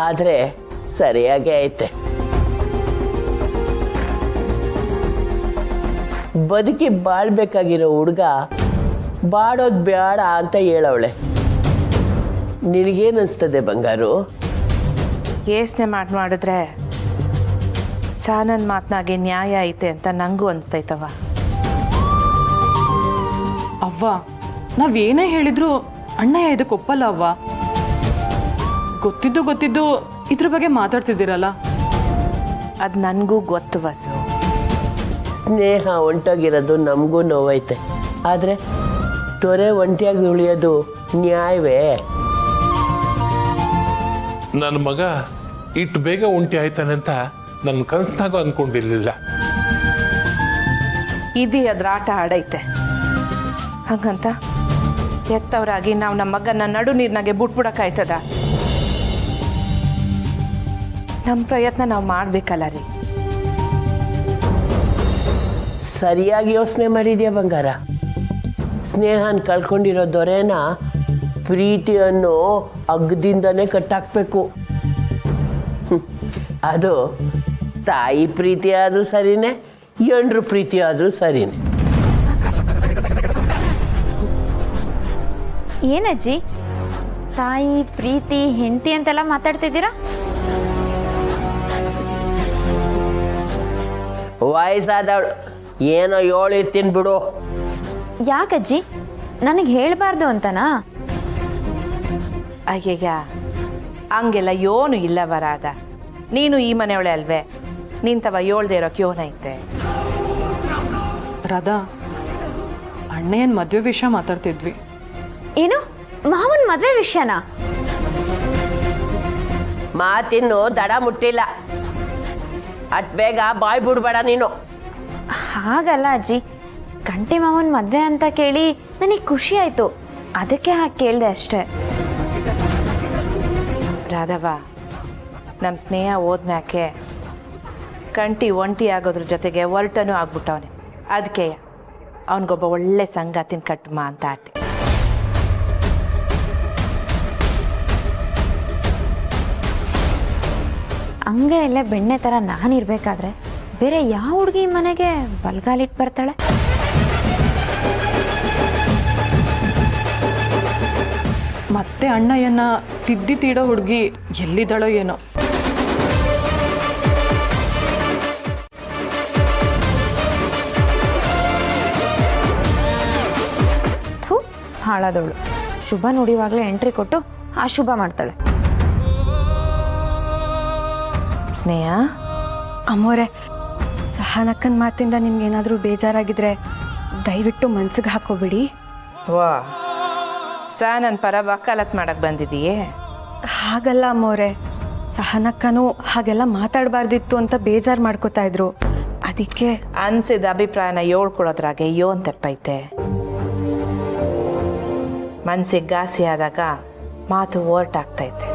ಆದರೆ ಸರಿಯಾಗೇ ಐತೆ. ಬದುಕಿ ಬಾಳ್ಬೇಕಾಗಿರೋ ಹುಡುಗ ಬಾಡೋದು ಬೇಡ ಅಂತ ಹೇಳವಳೆ. ನಿನಗೇನಿಸ್ತದೆ ಬಂಗಾರು? ಯೋಚನೆ ಮಾಡಿದ್ರೆ ಸಾನನ್ ಮಾತನಾಗೆ ನ್ಯಾಯ ಐತೆ ಅಂತ ನಂಗೂ ಅನಿಸ್ತೈತವ. ಅವ್ವ, ನಾವೇನೇ ಹೇಳಿದ್ರು ಅಣ್ಣಯ್ಯ ಇದಕ್ಕೆ ಒಪ್ಪಲ್ಲ ಅವ್ವ. ಗೊತ್ತಿದ್ದು ಇದ್ರ ಬಗ್ಗೆ ಮಾತಾಡ್ತಿದ್ದೀರಲ್ಲ. ಅದು ನನಗೂ ಗೊತ್ತು ವಸು. ಸ್ನೇಹ ಹೊಂಟೋಗಿರೋದು ನಮಗೂ ನೋವೈತೆ. ಆದರೆ ದೊರೆ ಒಂಟಿಯಾಗಿ ಉಳಿಯೋದು ನ್ಯಾಯವೇ? ನನ್ನ ಮಗ ಇಟ್ಟು ಬೇಗ ಒಂಟಿ ಆಯ್ತಾನೆ ಅಂತ ನನ್ನ ಕನಸ್ನಾಗೂ ಅನ್ಕೊಂಡಿರ್ಲಿಲ್ಲ. ಇದು ಅದ್ರ ಆಟ ಆಡೈತೆ. ಹಂಗಂತ ಎತ್ತವರಾಗಿ ನಾವು ನಮ್ಮ ಮಗನ ನಡು ನೀರಿನಾಗೆ ಬಿಟ್ಬಿಡಕ್ಕಾಯ್ತದ? ನಮ್ಮ ಪ್ರಯತ್ನ ನಾವು ಮಾಡಬೇಕಲ್ಲ ರೀ. ಸರಿಯಾಗಿ ಯೋಚನೆ ಮಾಡಿದ್ಯಾ ಬಂಗಾರ. ಸ್ನೇಹನ ಕಳ್ಕೊಂಡಿರೋ ದೊರೆನ ಪ್ರೀತಿ ಅನ್ನೋ ಅಗ್ಗದಿಂದನೇ ಕಟ್ಟಾಕ್ಬೇಕು. ಅದು ತಾಯಿ ಪ್ರೀತಿ ಆದರೂ ಸರಿನೇ, ಎಂಡ್ರ ಪ್ರೀತಿ ಆದರೂ ಸರಿನೇ. ಏನಜ್ಜಿ, ತಾಯಿ ಪ್ರೀತಿ ಹೆಂಡತಿ ಅಂತೆಲ್ಲ ಮಾತಾಡ್ತಿದ್ದೀರಾ? ವಯಸ್ಸಾದವಳು ಏನೋ ಹೇಳಿರ್ತೀನಿ ಬಿಡು. ಯಾಕಜ್ಜಿ, ನನಗೆ ಹೇಳಬಾರ್ದು ಅಂತನಾ? ಅಯ್ಯಯ್ಯ, ಹಂಗೆಲ್ಲ ಯೋನು ಇಲ್ಲ ಬರಾದ. ನೀನು ಈ ಮನೆಯವಳೆ ಅಲ್ವೇ? ನಿಂತವ ಏಳ್ದೆ ಇರೋಕೆ ಯೋನೈತೆ. ರಾಧಾ, ಅಣ್ಣಯ್ಯನ ಮದುವೆ ವಿಷಯ ಮಾತಾಡ್ತಿದ್ವಿ. ಏನು, ಮಾವನ್ ಮದ್ವೆ ವಿಷಯನಾ? ಮಾತಿನ್ನು ದಡ ಮುಟ್ಟಿಲ್ಲ. ಅಟ್ ಬೇಗ ಬಾಯ್ ಬಿಡ್ಬೇಡ ನೀನು. ಹಾಗಲ್ಲ ಅಜ್ಜಿ, ಗಂಟೆ ಮಾವನ್ ಮದ್ವೆ ಅಂತ ಕೇಳಿ ನನಗೆ ಖುಷಿ ಆಯ್ತು, ಅದಕ್ಕೆ ಹಾಗೆ ಕೇಳಿದೆ ಅಷ್ಟೇ. ರಾಧವ, ನಮ್ಮ ಸ್ನೇಹ ಹೋದ್ಮ್ಯಾಕೆ ಕಂಟಿ ಒಂಟಿ ಆಗೋದ್ರ ಜೊತೆಗೆ ಹೊರಟನೂ ಆಗ್ಬಿಟ್ಟವನೆ. ಅದಕ್ಕೆ ಅವನಿಗೊಬ್ಬ ಒಳ್ಳೆ ಸಂಗಾತಿನ ಕಟ್ಟುಮ ಅಂತ ಆಟೆ. ಹಂಗೆ ಎಲ್ಲ ಬೆಣ್ಣೆ ಥರ ನಾನಿರ್ಬೇಕಾದ್ರೆ ಬೇರೆ ಯಾವ ಹುಡುಗಿ ಮನೆಗೆ ಬಲ್ಗಾಲಿಟ್ಟು ಬರ್ತಾಳೆ? ಮತ್ತೆ ಅಣ್ಣಯ್ಯನ ತಿದ್ದಿ ತೀಡೋ ಹುಡುಗಿ ಎಲ್ಲಿದ್ದಾಳೋ ಏನೋ. ಥೂ, ಹಾಳಾದವಳು. ಶುಭ ನುಡಿವಾಗಲೇ ಎಂಟ್ರಿ ಕೊಟ್ಟು ಅಶುಭ ಮಾಡ್ತಾಳೆ. ಸ್ನೇಹ, ಅಮ್ಮೋರೆ, ಸಹನಕ್ಕನ ಮಾತಿಂದ ನಿಮ್ಗೇನಾದರೂ ಬೇಜಾರಾಗಿದ್ರೆ ದಯವಿಟ್ಟು ಮನ್ಸಿಗೆ ಹಾಕೋಬಿಡಿ. ವಾ, ನನ್ನ ಪರ ವಕಾಲತ್ ಮಾಡಕ್ ಬಂದಿದೀಯೇ? ಹಾಗಲ್ಲ ಅಮ್ಮೋರೆ, ಸಹನಕ್ಕನೂ ಹಾಗೆಲ್ಲ ಮಾತಾಡಬಾರ್ದಿತ್ತು ಅಂತ ಬೇಜಾರು ಮಾಡ್ಕೋತಾ ಇದ್ರು. ಅದಕ್ಕೆ ಅನ್ಸಿದ ಅಭಿಪ್ರಾಯನ ಹೇಳ್ಕೊಳೋದ್ರಾಗೆ ಯೋನ್ ತೆಪ್ಪೈತೆ. ಮನ್ಸಿಗೆ ಘಾಸಿ ಆದಾಗ ಮಾತು ಓರ್ಟಾಗ್ತೈತೆ.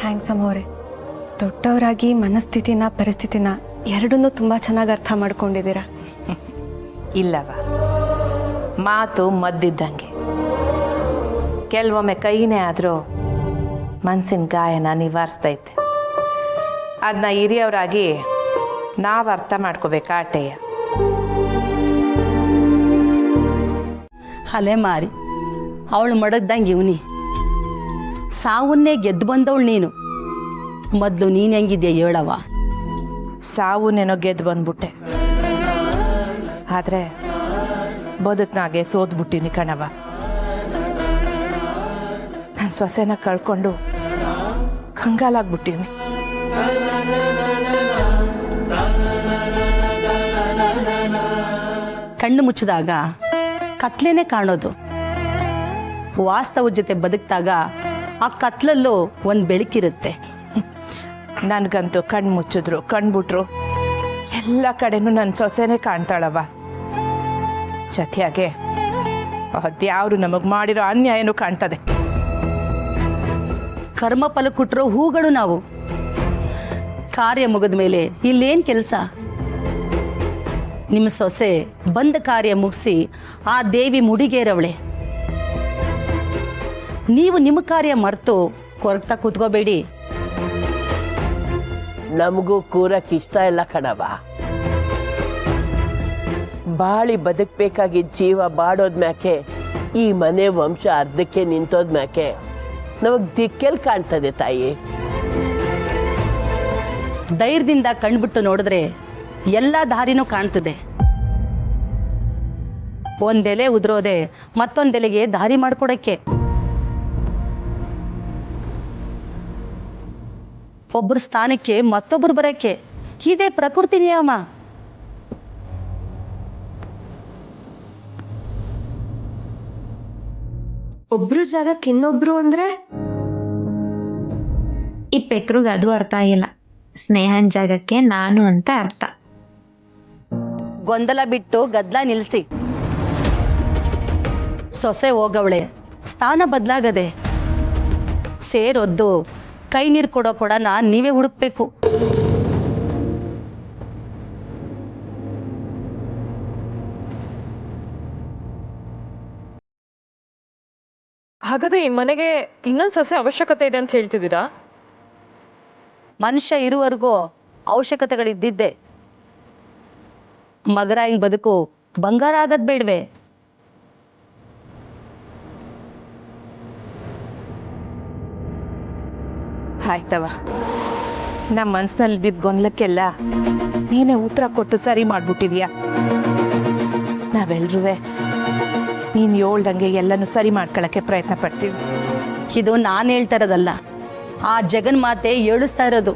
ಥ್ಯಾಂಕ್ಸ್ ಅಮ್ಮೋರೆ. ದೊಡ್ಡವರಾಗಿ ಮನಸ್ಥಿತಿನ ಪರಿಸ್ಥಿತಿನ ಎರಡನ್ನೂ ತುಂಬ ಚೆನ್ನಾಗಿ ಅರ್ಥ ಮಾಡ್ಕೊಂಡಿದ್ದೀರಾ. ಇಲ್ಲವ, ಮಾತು ಮದ್ದಿದ್ದಂಗೆ. ಕೆಲವೊಮ್ಮೆ ಕೈನೇ ಆದರೂ ಮನಸ್ಸಿನ ಗಾಯನ ನಿವಾರಿಸ್ತೈತೆ. ಅದನ್ನ ಹಿರಿಯವರಾಗಿ ನಾವು ಅರ್ಥ ಮಾಡ್ಕೋಬೇಕಾಟೆಯ. ಅಲೆ ಮಾರಿ, ಅವಳು ಮಡಗ್ದಂಗೆ ಇವನಿ. ಸಾವನ್ನೇ ಗೆದ್ದು ಬಂದವಳು ನೀನು. ಮೊದಲು ನೀನು ಹೆಂಗಿದ್ಯಾ ಹೇಳವ? ಸಾವುನೇನೋ ಗೆದ್ದು ಬಂದ್ಬಿಟ್ಟೆ, ಆದರೆ ಬದುಕ್ನಾಗೆ ಸೋದ್ಬಿಟ್ಟಿನಿ ಕಣವ. ನಾನು ಸೊಸೆನ ಕಳ್ಕೊಂಡು ಕಂಗಾಲಾಗ್ಬಿಟ್ಟಿನಿ. ಕಣ್ಣು ಮುಚ್ಚಿದಾಗ ಕತ್ಲೇನೆ ಕಾಣೋದು. ವಾಸ್ತವ ಜೊತೆ ಬದುಕಿದಾಗ ಆ ಕತ್ಲಲ್ಲೂ ಒಂದು ಬೆಳಕಿರುತ್ತೆ. ನನಗಂತೂ ಕಣ್ಣು ಮುಚ್ಚಿದ್ರು ಕಣ್ಬಿಟ್ರು ಎಲ್ಲ ಕಡೆನೂ ನನ್ನ ಸೊಸೆನೇ ಕಾಣ್ತಾಳವ. ಜೊತೆಯಾಗೆ ಅದ್ಯಾರು ನಮಗೆ ಮಾಡಿರೋ ಅನ್ಯಾಯನೂ ಕಾಣ್ತದೆ. ಕರ್ಮ ಫಲ ಕೊಟ್ಟಿರೋ ಹೂಗಳು ನಾವು. ಕಾರ್ಯ ಮುಗಿದ ಮೇಲೆ ಇಲ್ಲೇನು ಕೆಲಸ? ನಿಮ್ಮ ಸೊಸೆ ಬಂದ ಕಾರ್ಯ ಮುಗಿಸಿ ಆ ದೇವಿ ಮುಡಿಗೇರವಳೆ. ನೀವು ನಿಮ್ಮ ಕಾರ್ಯ ಮರೆತು ಕೊರಗ್ತಾ ಕೂತ್ಕೋಬೇಡಿ. ನಮಗೂ ಕೂರಕ್ಕೆ ಇಷ್ಟ ಇಲ್ಲ ಕಣವ. ಬಾಳಿ ಬದುಕಬೇಕಾಗಿದ್ದ ಜೀವ ಬಾಡೋದ್ಮ್ಯಾಕೆ ಈ ಮನೆ ವಂಶ ಅರ್ಧಕ್ಕೆ ನಿಂತೋದ್ಮ್ಯಾಕೆ ನಮಗ್ ದಿಕ್ಕೆಲ್ ಕಾಣ್ತದೆ ತಾಯಿ. ಧೈರ್ಯದಿಂದ ಕಣ್ಬಿಟ್ಟು ನೋಡಿದ್ರೆ ಎಲ್ಲ ದಾರಿನೂ ಕಾಣ್ತದೆ. ಒಂದೆಲೆ ಉದುರೋದೆ ಮತ್ತೊಂದೆಲೆಗೆ ದಾರಿ ಮಾಡ್ಕೊಡಕ್ಕೆ. ಒಬ್ಬರ ಸ್ಥಾನಕ್ಕೆ ಮತ್ತೊಬ್ಬರು ಬರಕ್ಕೆ ಇದೇ ಪ್ರಕೃತಿ ನಿಯಮ. ಒಬ್ರು ಜಾಗಕ್ಕೆ ಇನ್ನೊಬ್ರು ಅಂದ್ರೆ ಈ ಪೆಕ್ರಿಗೆ ಅದು ಅರ್ಥ ಆಗಿಲ್ಲ. ಸ್ನೇಹನ್ ಜಾಗಕ್ಕೆ ನಾನು ಅಂತ ಅರ್ಥ. ಗೊಂದಲ ಬಿಟ್ಟು ಗದ್ದಲ ನಿಲ್ಲಿಸಿ. ಸೊಸೆ ಹೋಗವಳೆ, ಸ್ಥಾನ ಬದಲಾಗದೆ. ಸೇರೊದ್ದು ಕೈ ನೀರು ಕೊಡೋ ಕೊಡನ ನೀವೇ ಹುಡುಕ್ಬೇಕು. ಹಾಗಾದ್ರೆ ಈ ಮನೆಗೆ ಇನ್ನೊಂದು ಸೊಸೆ ಅವಶ್ಯಕತೆ ಇದೆ ಅಂತ ಹೇಳ್ತಿದ್ದೀರಾ? ಮನುಷ್ಯ ಇರುವವರೆಗೂ ಅವಶ್ಯಕತೆಗಳಿದ್ದಿದ್ದೆ. ಮಗರಾಯಿ ಬದುಕು ಬಂಗಾರ ಆಗದ್ ಬೇಡ್ವೆ? ಆಯ್ತವ, ನಮ್ಮ ಮನ್ಸಿನಲ್ಲಿದ್ದ ಗೊಂದಲಕ್ಕೆಲ್ಲ ನೀನೇ ಉತ್ತರ ಕೊಟ್ಟು ಸರಿ ಮಾಡ್ಬಿಟ್ಟಿದ್ಯಾ. ನಾವೆಲ್ರೂ ನೀನು ಹೇಳ್ದಂಗೆ ಎಲ್ಲನೂ ಸರಿ ಮಾಡ್ಕೊಳಕ್ಕೆ ಪ್ರಯತ್ನ ಪಡ್ತೀವಿ. ಇದು ನಾನು ಹೇಳ್ತಾ ಇರೋದಲ್ಲ, ಆ ಜಗನ್ಮಾತೆ ಹೇಳಿಸ್ತಾ ಇರೋದು.